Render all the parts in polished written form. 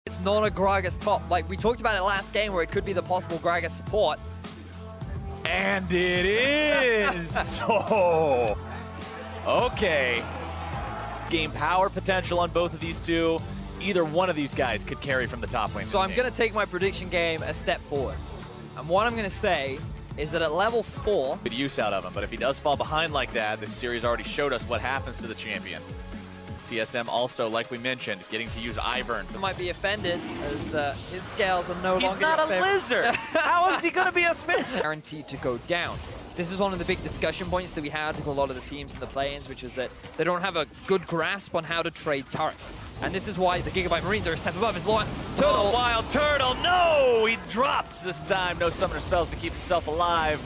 It's not a Gragas top. Like, we talked about it last game where it could be the possible Gragas support. And it is! So, okay. Game power potential on both of these two. Either one of these guys could carry from the top lane. So I'm going to take my prediction game a step forward. And what I'm going to say is that at level 4... Good use out of him, but if he does fall behind like that, this series already showed us what happens to the champion. TSM also, like we mentioned, getting to use Ivern. He might be offended as his scales are no longer... He's not a lizard! How is he going to be offended? Guaranteed to go down. This is one of the big discussion points that we had with a lot of the teams in the play-ins, which is that they don't have a good grasp on how to trade turrets. And this is why the Gigabyte Marines are a step above. His Turtle. Oh, Wild Turtle, no! He drops this time. No summoner spells to keep himself alive.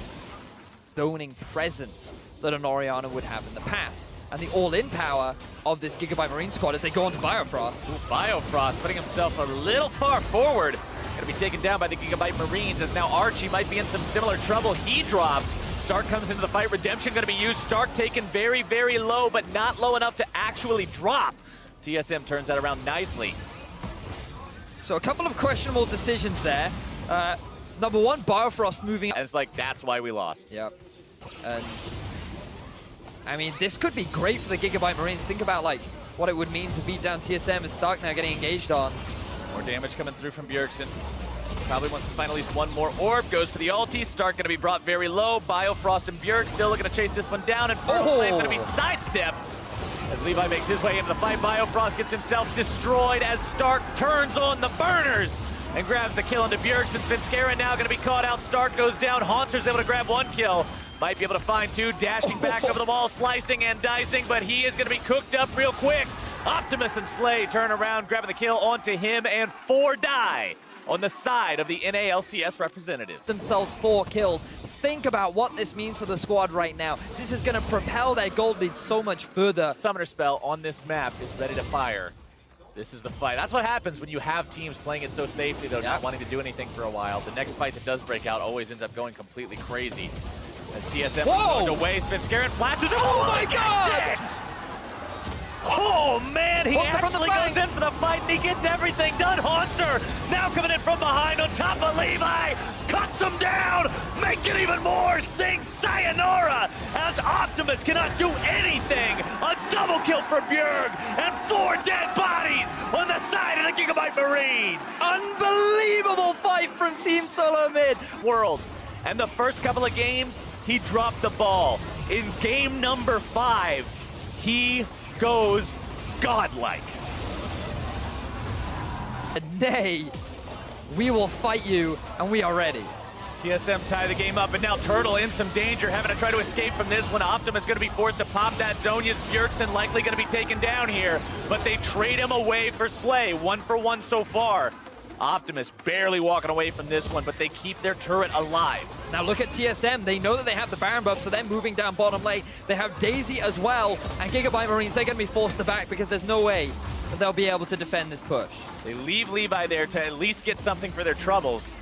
Zoning presence that an Orianna would have in the past. And the all-in power of this Gigabyte Marine squad as they go on to Biofrost. Ooh, Biofrost putting himself a little far forward. Gonna be taken down by the Gigabyte Marines as now Archie might be in some similar trouble. He drops. Stark comes into the fight. Redemption gonna be used. Stark taken very, very low, but not low enough to actually drop. TSM turns that around nicely. So a couple of questionable decisions there. Number one, Biofrost moving. And it's like, that's why we lost. Yep. And I mean, this could be great for the Gigabyte Marines. Think about like what it would mean to beat down TSM as Stark now getting engaged on. More damage coming through from Bjergsen. Probably wants to find at least one more orb. Goes for the ulti. Stark going to be brought very low. Biofrost and Bjerg still looking to chase this one down. And Fertile Flame going to be sidestepped. As Levi makes his way into the fight, Biofrost gets himself destroyed as Stark turns on the burners and grabs the kill into Bjergsen. Svenskeren now going to be caught out. Stark goes down. Haunter's able to grab one kill. Might be able to find two. Dashing back over the wall, slicing and dicing, but he is going to be cooked up real quick. Optimus and Slay turn around, grabbing the kill onto him, and 4 die on the side of the NALCS representative. Themselves 4 kills. Think about what this means for the squad right now. This is going to propel their gold lead so much further. Summoner spell on this map is ready to fire. This is the fight. That's what happens when you have teams playing it so safely, though, not wanting to do anything for a while. The next fight that does break out always ends up going completely crazy. As TSM goes away, Svenskeren flashes. Oh my god! Oh man, he actually goes in for the fight and he gets everything done. Haunter now coming in from behind on top of Levi. Cuts him down, make it even more. Sings sayonara as Optimus cannot do anything. A double kill for Bjerg and 4 dead bodies on the side of the Gigabyte Marines. Unbelievable fight from Team Solo Mid. Worlds. And the first couple of games, he dropped the ball. In game number 5, he goes godlike. Nay, we will fight you, and we are ready. TSM tie the game up, and now Turtle in some danger, having to try to escape from this one. Optimus going to be forced to pop that Zonia's. Bjergsen likely going to be taken down here, but they trade him away for Slay. 1 for 1 so far. Optimus barely walking away from this one, but they keep their turret alive. Now look at TSM. They know that they have the Baron buff, so they're moving down bottom lane. They have Daisy as well, and Gigabyte Marines, they're going to be forced to back because there's no way that they'll be able to defend this push. They leave Levi there to at least get something for their troubles.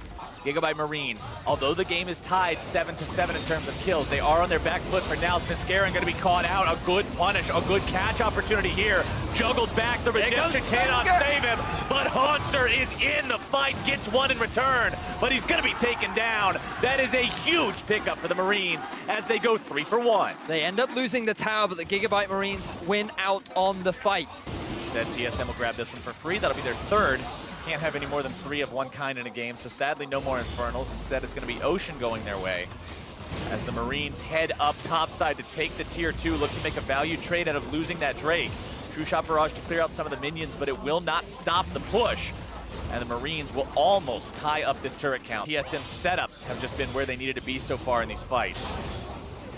Gigabyte Marines, although the game is tied 7-7 in terms of kills, they are on their back foot for now. Svenskeren going to be caught out. A good punish, a good catch opportunity here. Juggled back, the redemption cannot save him, but Haunter is in the fight, gets one in return, but he's going to be taken down. That is a huge pickup for the Marines as they go 3 for 1. They end up losing the tower, but the Gigabyte Marines win out on the fight. Instead, TSM will grab this one for free. That'll be their 3rd. Can't have any more than 3 of one kind in a game, so sadly no more Infernals. Instead, it's going to be Ocean going their way as the Marines head up topside to take the tier 2, look to make a value trade out of losing that Drake. True Shot Barrage to clear out some of the minions, but it will not stop the push. And the Marines will almost tie up this turret count. TSM setups have just been where they needed to be so far in these fights.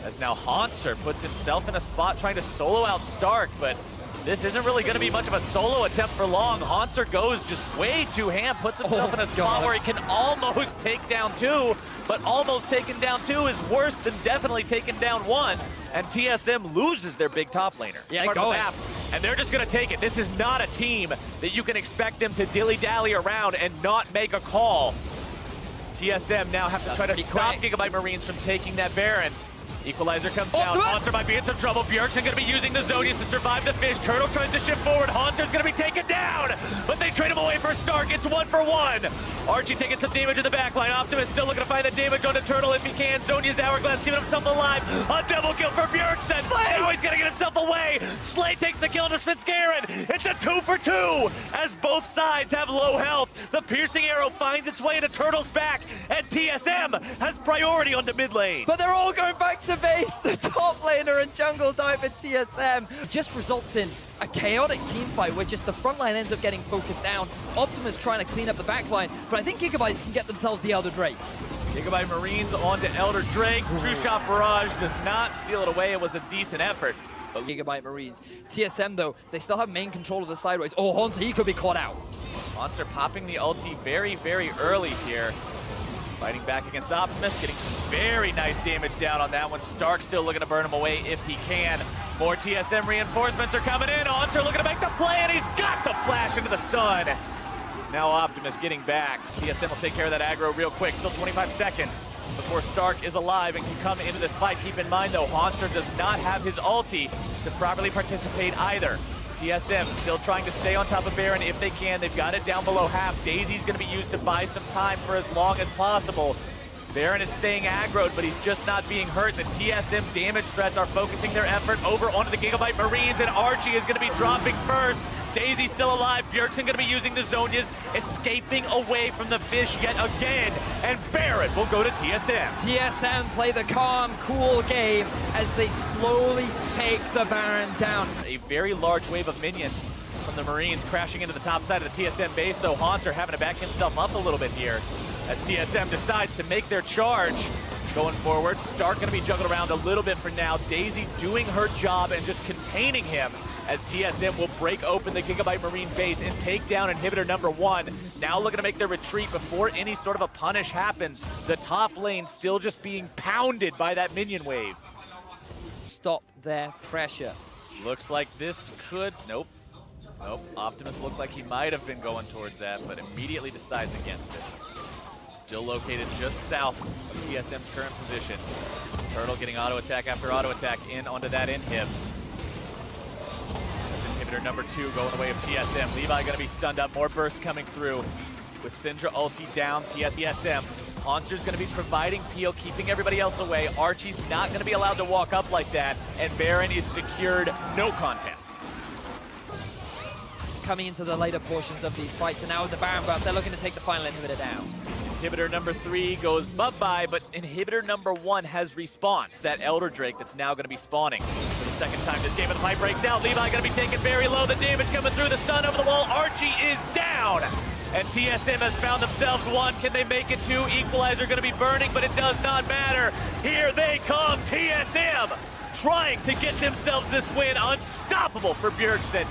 As now Haunter puts himself in a spot trying to solo out Stark, but this isn't really going to be much of a solo attempt for long. Haunter goes just way too ham, puts himself in a spot where he can almost take down 2, but almost taken down 2 is worse than definitely taken down 1. And TSM loses their big top laner. Yeah, go map, and they're just going to take it. This is not a team that you can expect them to dilly-dally around and not make a call. TSM now have to try to stop Gigabyte Marines from taking that Baron. Equalizer comes down. Monster might be in some trouble. Bjergsen going to be using the Zonius to survive the fish. Turtle tries to shift forward. Haunter's going to be taken down, but they trade him away for Stark. It's 1-for-1. Archie taking some damage in the backline. Optimus still looking to find the damage on the Turtle if he can. Zonia's Hourglass giving himself alive. A double kill for Bjergsen. Now he's going to get himself away. Slay takes the kill on Svenskeren. It's a 2-for-2 as both sides have low health. The piercing arrow finds its way into Turtle's back, and TSM has priority on the mid lane. But they're all going back to base. The top laner and jungle dive at TSM just results in a chaotic team fight where just the front line ends up getting focused down. Optimus trying to clean up the back line, but I think Gigabytes can get themselves the Elder Drake. Gigabyte Marines onto Elder Drake. True Shot Barrage does not steal it away. It was a decent effort. Gigabyte Marines. TSM though, they still have main control of the sideways. Oh, Haunter, he could be caught out. Monster popping the ulti very, very early here. Fighting back against Optimus, getting some very nice damage down on that one. Stark still looking to burn him away if he can. More TSM reinforcements are coming in. Haunter looking to make the play, and he's got the flash into the stun. Now Optimus getting back. TSM will take care of that aggro real quick. Still 25 seconds before Stark is alive and can come into this fight. Keep in mind though, Haunter does not have his ulti to properly participate either. TSM still trying to stay on top of Baron if they can. They've got it down below half. Daisy's going to be used to buy some time for as long as possible. Baron is staying aggroed, but he's just not being hurt. The TSM damage threats are focusing their effort over onto the Gigabyte Marines, and Archie is going to be dropping first. Daisy's still alive. Bjergsen going to be using the Zonias, escaping away from the fish yet again, and Baron will go to TSM. TSM play the calm, cool game as they slowly take the Baron down. A very large wave of minions from the Marines crashing into the top side of the TSM base, though Haunter having to back himself up a little bit here as TSM decides to make their charge. Going forward, Stark going to be juggled around a little bit for now. Daisy doing her job and just containing him as TSM will break open the Gigabyte Marine base and take down inhibitor number 1. Now looking to make their retreat before any sort of a punish happens. The top lane still just being pounded by that minion wave. Stop their pressure. Looks like this could... Nope. Optimus looked like he might have been going towards that, but immediately decides against it. Still located just south of TSM's current position. Turtle getting auto attack after auto attack in onto that inhib. That's inhibitor number 2 going away of TSM. Levi going to be stunned up. More bursts coming through with Syndra ulti down. TSM. Haunter's going to be providing peel, keeping everybody else away. Archie's not going to be allowed to walk up like that, and Baron is secured. No contest. Coming into the later portions of these fights, and now with the Baron buff, they're looking to take the final inhibitor down. Inhibitor number 3 goes bye-bye, but inhibitor number 1 has respawned. That Elder Drake that's now going to be spawning for the second time this game, and the fight breaks out. Levi going to be taken very low. The damage coming through, the stun over the wall. Archie is down, and TSM has found themselves 1. Can they make it 2? Equalizer going to be burning, but it does not matter. Here they come, TSM, trying to get themselves this win. Unstoppable for Bjergsen.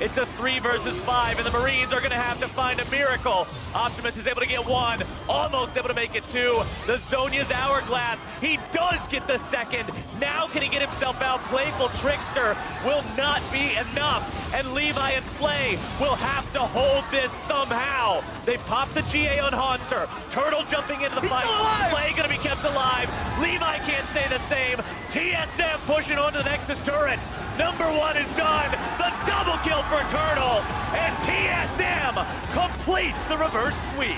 It's a 3 versus 5, and the Marines are going to have to find a miracle. Optimus is able to get 1, almost able to make it 2. The Zonia's Hourglass, he does get the second. Now can he get himself out? Playful Trickster will not be enough, and Levi and Slay will have to hold this somehow. They pop the GA on Haunter. Turtle jumping into the fight. Slay going to be kept alive. Levi can't say the same. TSM pushing on to the Nexus turrets. Number 1 is done. The double kill for Turtle, and TSM completes the reverse sweep.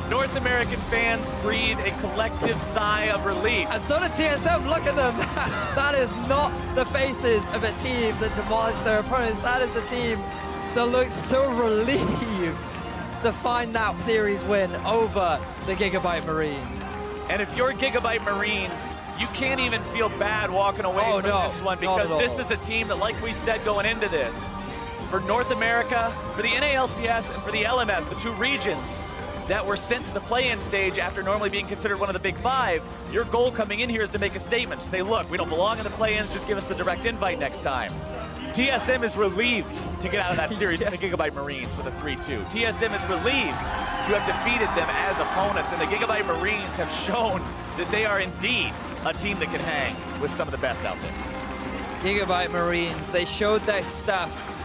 North American fans breathe a collective sigh of relief. And so did TSM. Look at them. That is not the faces of a team that demolished their opponents. That is the team that looks so relieved to find that series win over the Gigabyte Marines. And if you're Gigabyte Marines, you can't even feel bad walking away from this one, because this is a team that, like we said going into this, for North America, for the NALCS, and for the LMS, the 2 regions that were sent to the play-in stage after normally being considered one of the big 5, your goal coming in here is to make a statement, to say, look, we don't belong in the play-ins, just give us the direct invite next time. TSM is relieved to get out of that series from the Gigabyte Marines with a 3-2. TSM is relieved to have defeated them as opponents, and the Gigabyte Marines have shown that they are indeed a team that can hang with some of the best out there. Gigabyte Marines, they showed their stuff